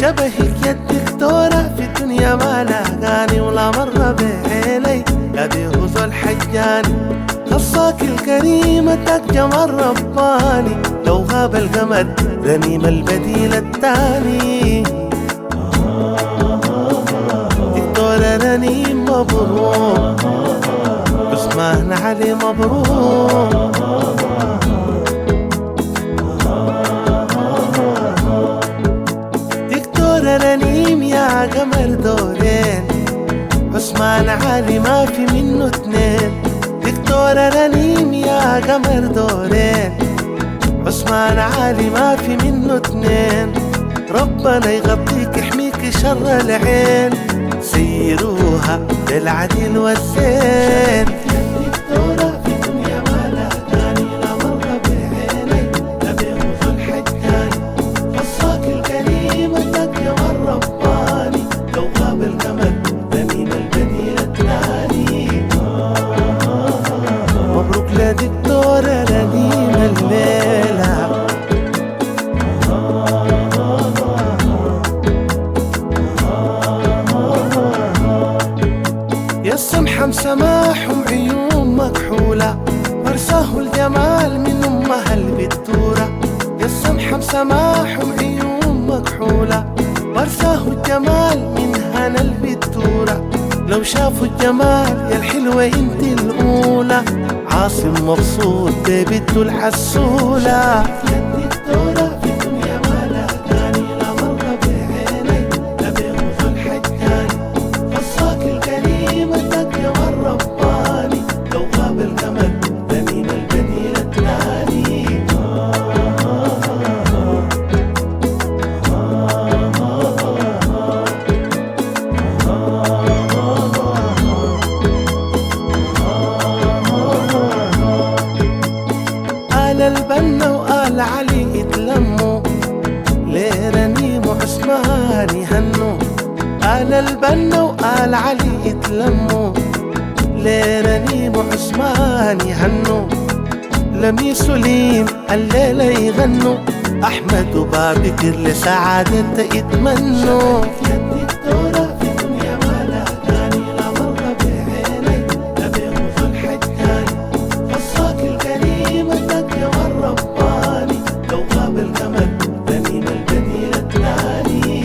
شبهك يا الدكتورة في الدنيا ما لاقاني ولا مرة بعيني لا بيهوز الحجاني. خصاك الكريمة تاج جمال رباني لو غاب القمر رنيم البديل التاني. دكتورة رنيم مبروك عثمان علي مبروك. دكتورة رنيم يا قمر دورين عثمان علي ما في منه اتنين. دكتورة رنيم يا قمر دورين عثمان علي ما في منه اتنين. ربنا يغطيك يحميك شر العين سيروها للعدل والزين. دكتورة في الدنيا ما لاقاني لا مرة بعيني لا بيهوز الحجاني. خصاك الكريمة تاج جمال رباني لو غاب القمر رنيم البديل التاني. مبروك لدكتورة رنيم الليلة. يا السمحة مسامحهم عيون مكحولة مرساه الجمال من أمها البتورة. يا السمحة مسامحهم عيون مكحولة مرساه الجمال من هنا البتورة. لو شافوا الجمال يا الحلوة انت الأولى عاصم مبسوط ببنته الحسولة. الدكتورة في الدنيا ما لاقاني لا مرة بعيني لا بيهوز الحجاني. خصاك الكريمة تاج جمال رباني لو غاب القمر رنيم البديل التاني. آل البنا وآل علي اتلموا ليه رنيم وعثمان يهنوا. آل البنا وآل علي اتلموا ليه رنيم وعثمان يهنوا. لمي سليم الليلة يغنوا أحمد وبابكر لسعادة يتمنوا. الدكتورة في الدنيا ما لاقاني لا مرة بعيني لا بيهوز الحجاني. خصاك الكريمة تاج جمال رباني لو غاب القمر رنيم البديل التاني.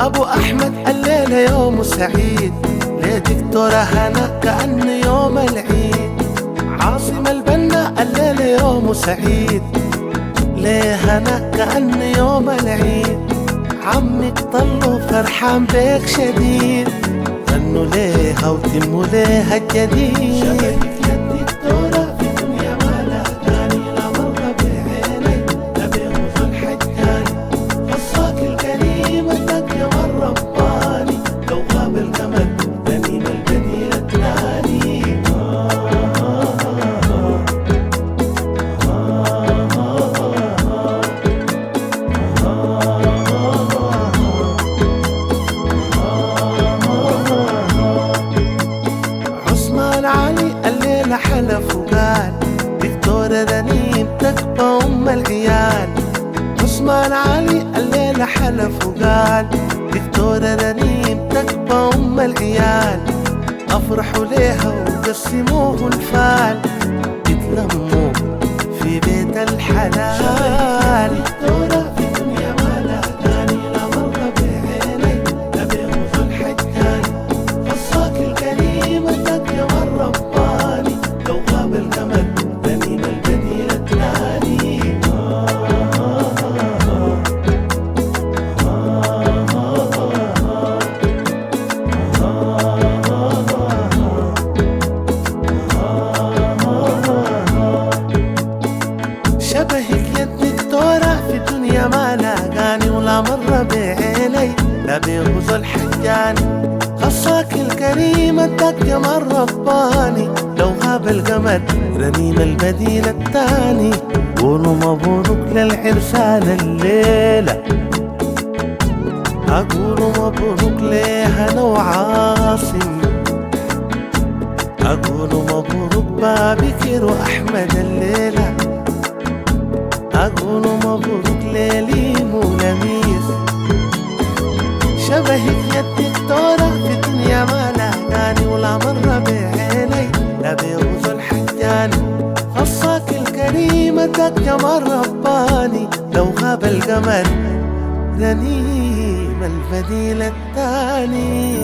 أبو أحمد الليلة يوم سعيد ليه دكتورة هنا كأنه يوم العيد. عاصم البنا الليلة يوم سعيد ليه هنا كأنه يوم العيد. عمك طلو فرحان بيك شديد غنوا ليها وتموا ليها الجديد. الدكتورة في الدنيا ما لاقاني لا مرة بعيني لا بيهوز الحجاني. خصاك الكريمة تاج جمال رباني لو غاب القمر رنيم البديل التاني. عثمان علي الليلة حلف وقال دكتورة رنيم تكبى أم العيال. عثمان علي الليلة حلف وقال دكتورة رنيم تكبى أم العيال. أفرحوا ليها وقسموه الفال يتلموا في بيت الحلال. دكتورة في الدنيا ما لاقاني لا مرة بعيني لا بيهوز الحجاني. خصاك الكريمة تاج جمال رباني لو غاب القمر رنيم البديل التاني. شبهك يا الدكتورة في الدنيا ما لاقاني ولا مرة بعيني لا بيهوز الحجاني. خصاك الكريمة تاج جمال رباني لو غاب القمر رنيم البديل التاني. قولوا مبروك للعرسان الليلة أقول مبروك ليها وعاصم، أقول مبروك بابكر وأحمد الليلة، أقول مبروك ليليم ولميس. شبهك يا الدكتورة في الدنيا ما لاقاني، ولا مرة بعيني لا بيغوص الحجاني. خصاك الكريمة جمال رباني، لو غاب القمر رنيم البديل التاني.